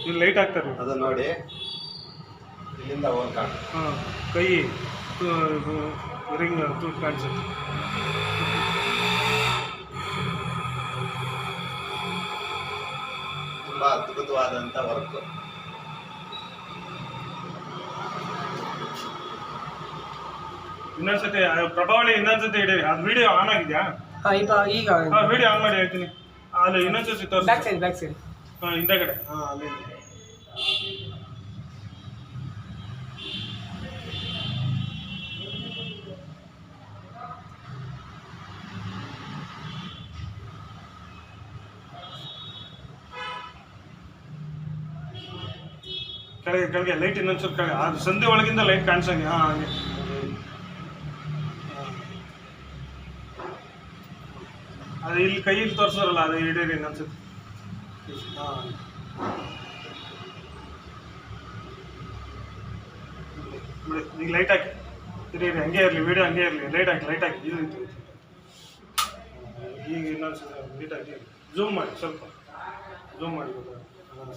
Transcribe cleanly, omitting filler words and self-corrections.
ಇಲ್ಲಿ ಲೈಟ್ ಹಾಕ್ತಾರೆ ಅದು ನೋಡಿ ಇಲ್ಲಿಂದ ಹೋಗಿ ಹಾಂ ಕೈ ರಿಂಗ್ ತೂತು ಕಾಣಿಸುತ್ತೆ. ತುಂಬಾ ಅದ್ಭುತವಾದಂಥ ವರ್ಕ್. ಇನ್ನೊಂದ್ಸತಿ ಪ್ರಭಾವಳಿ ಇನ್ನೊಂದ್ಸತಿ ಇಡೀರಿ. ಅದು ವಿಡಿಯೋ ಆನ್ ಆಗಿದೆಯಾ? ಈಗ ಹಾಂ ವಿಡಿಯೋ ಆನ್ ಮಾಡಿ ಹೇಳ್ತೀನಿ. ಅಲ್ಲಿ ಇನ್ನೊಂದ್ಸತಿ ತೋರಿಸಿ. ಬ್ಯಾಕ್ ಸೈಡ್ ಹಾಂ ಹಿಂದಗಡೆ. ಹಾಂ ಅಲ್ಲಿ ಕೆಳಗೆ ಕೆಳಗೆ ಲೈಟ್ ಇನ್ನೊಂದ್ಸರಿ ಕೆಳಗೆ ಅದು ಸಂಧಿ ಒಳಗಿಂದ ಲೈಟ್ ಕಾಣಿಸಂಗೆ. ಹಾಂ ಹಾಗೆ ಅದು ಇಲ್ಲಿ ಕೈಯಲ್ಲಿ ತೋರಿಸೋರಲ್ಲ ಅದು ಹಿಡೀರಿ ಇನ್ನೊಂದ್ಸತಿ. ಹಾಂ ಬಿಡಿ ಈಗ ಲೈಟ್ ಹಾಕಿ ಇರಿ ಹಂಗೆ ಇರಲಿ ವಿಡಿಯೋ ಹಂಗೆ ಇರಲಿ. ಲೈಟ್ ಹಾಕಿ ಇದು ಇತ್ತು. ಈಗ ಇನ್ನೊಂದ್ಸತಿ ಲೈಟ್ ಹಾಕಿ ಝೂಮ್ ಮಾಡಿ ಸ್ವಲ್ಪ ಝೂಮ್ ಮಾಡಿ. ಹಾಂ